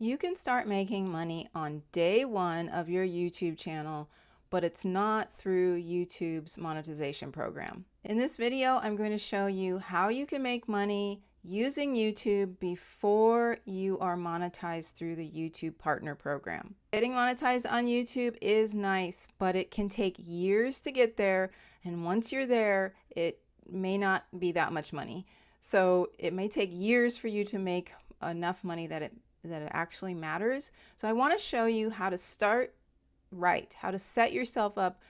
You can start making money on day one of your YouTube channel, but it's not through YouTube's monetization program. In this video, I'm going to show you how you can make money using YouTube before you are monetized through the YouTube Partner Program. Getting monetized on YouTube is nice, but it can take years to get there, and once you're there, it may not be that much money. So it may take years for you to make enough money that it actually matters. So I want to show you how to start right, how to set yourself up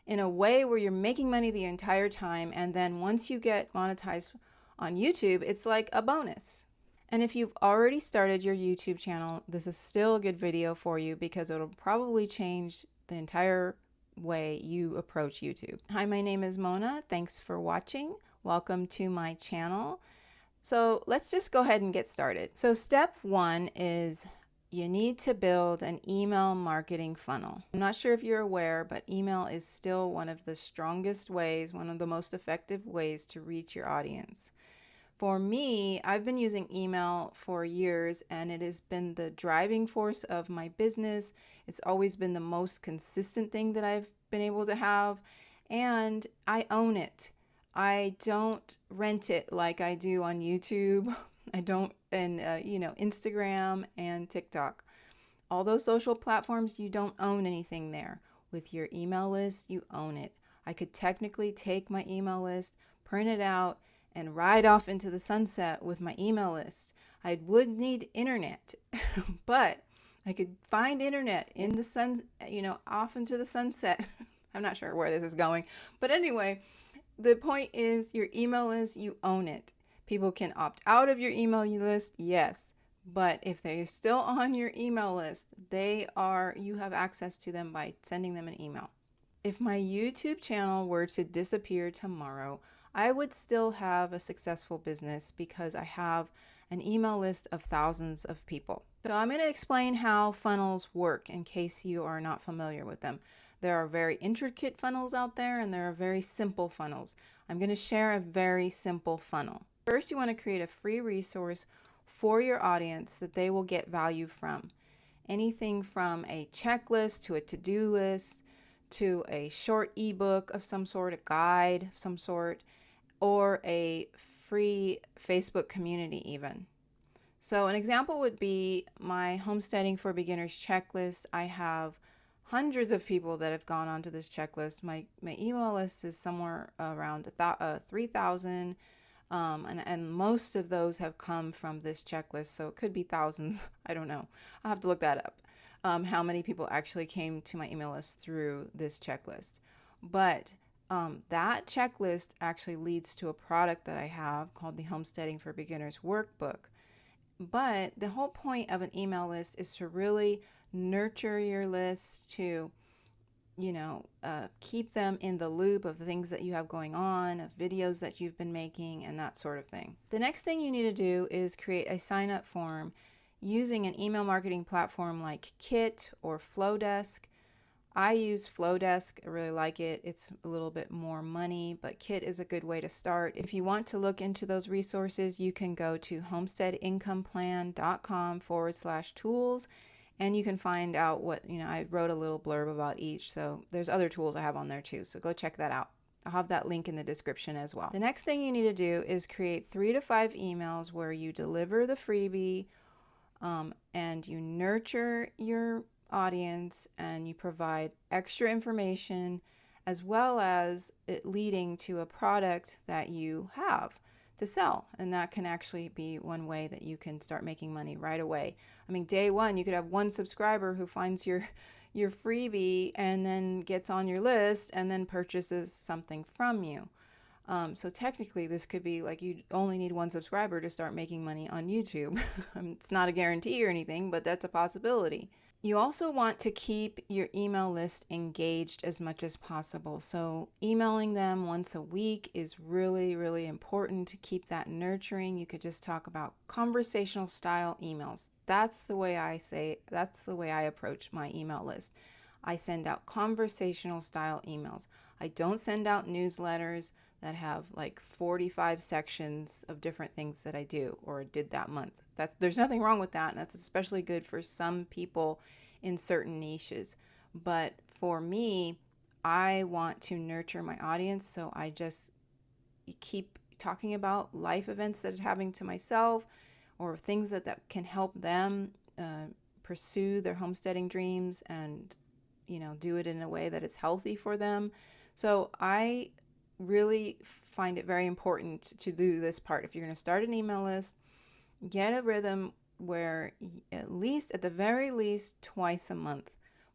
in a way where you're making money the entire time, and then once you get monetized on YouTube, it's like a bonus. And if you've already started your YouTube channel, this is still a good video for you because it'll probably change the entire way you approach YouTube. Hi, my name is Mona. Thanks for watching. Welcome to my channel. So let's just go ahead and get started. So step one is you need to build an email marketing funnel. I'm not sure if you're aware, but email is still one of the strongest ways, one of the most effective ways to reach your audience. For me, I've been using email for years, and it has been the driving force of my business. It's always been the most consistent thing that I've been able to have, and I own it. I don't rent it like I do on YouTube. I don't, and Instagram and TikTok. All those social platforms, you don't own anything there. With your email list, you own it. I could technically take my email list, print it out, and ride off into the sunset with my email list. I would need internet, but I could find internet in the sun, off into the sunset. I'm not sure where this is going, but anyway, the point is your email list, you own it. People can opt out of your email list, yes, but if they're still on your email list, you have access to them by sending them an email. If my YouTube channel were to disappear tomorrow, I would still have a successful business because I have an email list of thousands of people. So I'm going to explain how funnels work in case you are not familiar with them. There are very intricate funnels out there, and there are very simple funnels. I'm going to share a very simple funnel. First, you want to create a free resource for your audience that they will get value from. Anything from a checklist to a to-do list to a short ebook of some sort, a guide of some sort, or a free Facebook community even. So an example would be my Homesteading for Beginners checklist. I have hundreds of people that have gone onto this checklist. My email list is somewhere around 3,000, and most of those have come from this checklist. So it could be thousands. I don't know. I'll have to look that up. How many people actually came to my email list through this checklist. But that checklist actually leads to a product that I have called the Homesteading for Beginners workbook. But the whole point of an email list is to really nurture your list, to keep them in the loop of the things that you have going on, of videos that you've been making, and that sort of thing. The next thing you need to do is create a sign-up form using an email marketing platform like Kit or Flowdesk. I use Flowdesk. I really like it. It's a little bit more money, but Kit is a good way to start. If you want to look into those resources, you can go to homesteadincomeplan.com/tools, and you can find out what, I wrote a little blurb about each. So there's other tools I have on there too. So go check that out. I'll have that link in the description as well. The next thing you need to do is create 3 to 5 emails where you deliver the freebie, and you nurture your audience, and you provide extra information as well as it leading to a product that you have to sell. And that can actually be one way that you can start making money right away. I mean, day one, you could have one subscriber who finds your freebie and then gets on your list and then purchases something from you. So technically this could be like you only need one subscriber to start making money on YouTube. It's not a guarantee or anything, but that's a possibility. You also want to keep your email list engaged as much as possible. So emailing them once a week is really, really important to keep that nurturing. You could just talk about conversational style emails. That's the way I approach my email list. I send out conversational style emails. I don't send out newsletters that have like 45 sections of different things that I do or did that month. There's nothing wrong with that, and that's especially good for some people in certain niches. But for me, I want to nurture my audience, so I just keep talking about life events that are happening to myself, or things that can help them pursue their homesteading dreams and, do it in a way that is healthy for them. So I really find it very important to do this part. If you're going to start an email list, get a rhythm where at the very least twice a month,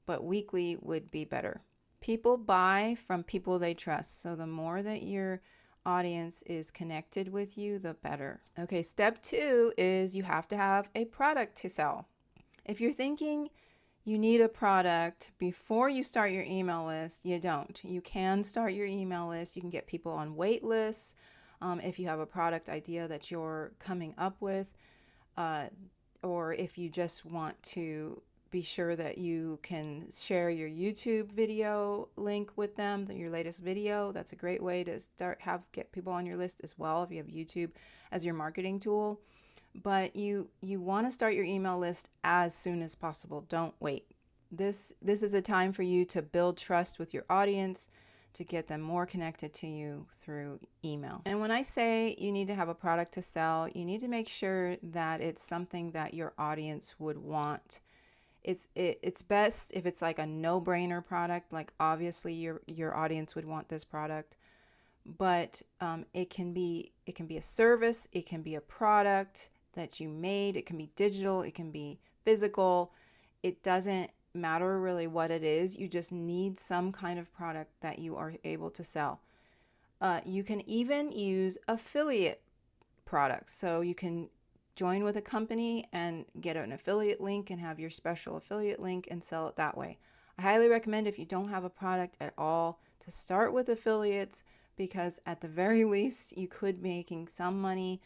but weekly would be better. People buy from people they trust. So the more that your audience is connected with you, the better. Okay, step 2 is you have to have a product to sell. If you're thinking you need a product before you start your email list, you don't. You can start your email list. You can get people on wait lists if you have a product idea that you're coming up with, or if you just want to be sure that you can share your YouTube video link with them, your latest video. That's a great way to get people on your list as well if you have YouTube as your marketing tool. But you want to start your email list as soon as possible. Don't wait. This is a time for you to build trust with your audience, to get them more connected to you through email. And when I say you need to have a product to sell, you need to make sure that it's something that your audience would want. It's best if it's like a no-brainer product, like obviously your audience would want this product. But it can be a service, it can be a product that you made, it can be digital, it can be physical. It doesn't matter really what it is. You just need some kind of product that you are able to sell. You can even use affiliate products. So you can join with a company and get an affiliate link and have your special affiliate link and sell it that way. I highly recommend, if you don't have a product at all, to start with affiliates, because at the very least you could be making some money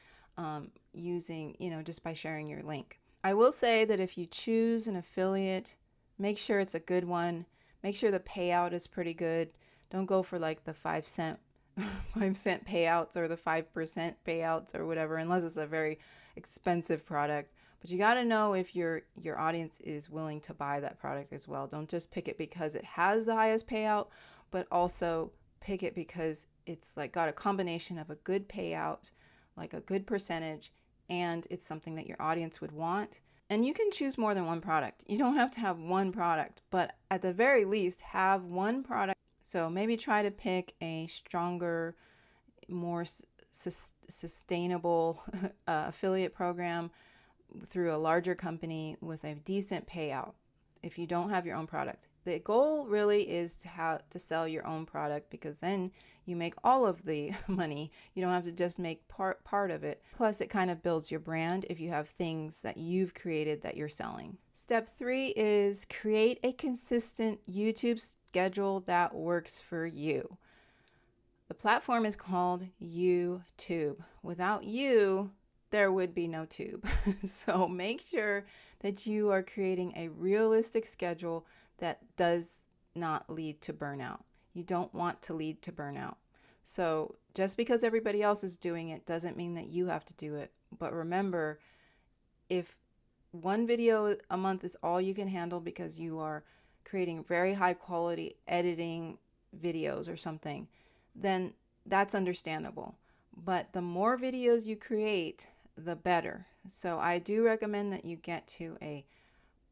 using, just by sharing your link. I will say that if you choose an affiliate, make sure it's a good one. Make sure the payout is pretty good. Don't go for like the 5-cent payouts or the 5% payouts or whatever, unless it's a very expensive product. But you got to know if your audience is willing to buy that product as well. Don't just pick it because it has the highest payout, but also pick it because it's like got a combination of a good payout, like a good percentage, and it's something that your audience would want. And you can choose more than one product. You don't have to have one product, but at the very least have one product. So maybe try to pick a stronger, more sustainable affiliate program through a larger company with a decent payout if you don't have your own product. The goal really is to sell your own product, because then you make all of the money. You don't have to just make part of it. Plus, it kind of builds your brand if you have things that you've created that you're selling. Step 3 is create a consistent YouTube schedule that works for you. The platform is called YouTube. Without you, there would be no tube. So make sure that you are creating a realistic schedule that does not lead to burnout. You don't want to lead to burnout. So just because everybody else is doing it doesn't mean that you have to do it. But remember, if one video a month is all you can handle because you are creating very high quality editing videos or something, then that's understandable. But the more videos you create, the better. So I do recommend that you get to a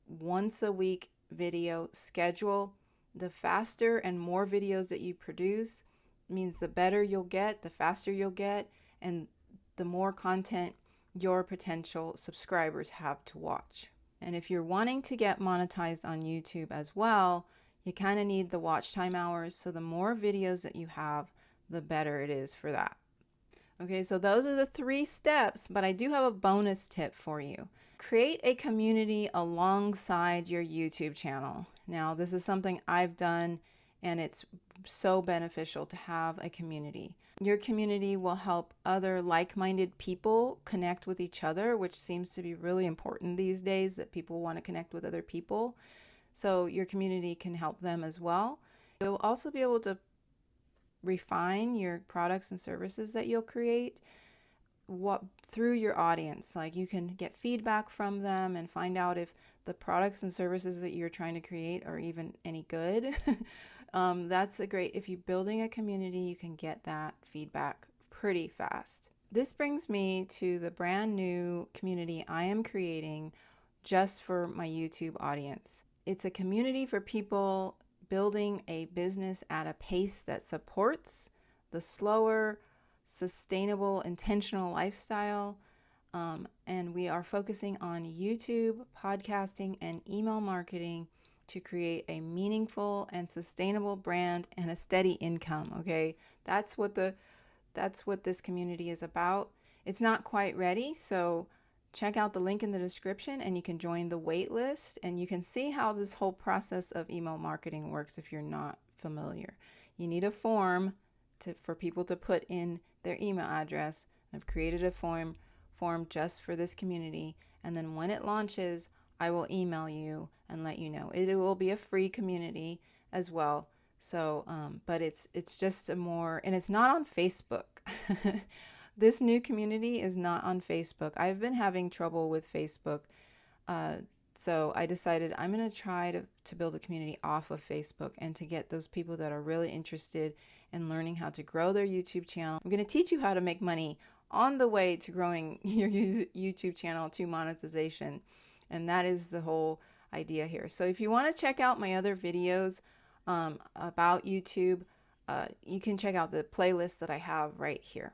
once a week video schedule. The faster and more videos that you produce means the better you'll get, the faster you'll get, and the more content your potential subscribers have to watch. And if you're wanting to get monetized on YouTube as well, you kind of need the watch time hours. So the more videos that you have, the better it is for that. Okay, so those are the 3 steps, but I do have a bonus tip for you. Create a community alongside your YouTube channel. Now, this is something I've done, and it's so beneficial to have a community. Your community will help other like-minded people connect with each other, which seems to be really important these days, that people want to connect with other people. So your community can help them as well. You'll also be able to refine your products and services that you'll create through your audience. Like, you can get feedback from them and find out if the products and services that you're trying to create are even any good. That's a great, if you're building a community, you can get that feedback pretty fast. This brings me to the brand new community I am creating just for my YouTube audience. It's a community for people building a business at a pace that supports the slower, sustainable, intentional lifestyle. And we are focusing on YouTube, podcasting, and email marketing to create a meaningful and sustainable brand and a steady income. Okay, that's what this community is about. It's not quite ready, so check out the link in the description and you can join the wait list, and you can see how this whole process of email marketing works if you're not familiar. You need a form for people to put in their email address. I've created a form just for this community, and then when it launches, I will email you and let you know. It will be a free community as well. So, but it's just a more, and it's not on Facebook. This new community is not on Facebook. I've been having trouble with Facebook. So I decided I'm going to try to build a community off of Facebook and to get those people that are really interested in learning how to grow their YouTube channel. I'm going to teach you how to make money on the way to growing your YouTube channel to monetization. And that is the whole idea here. So if you want to check out my other videos about YouTube, you can check out the playlist that I have right here.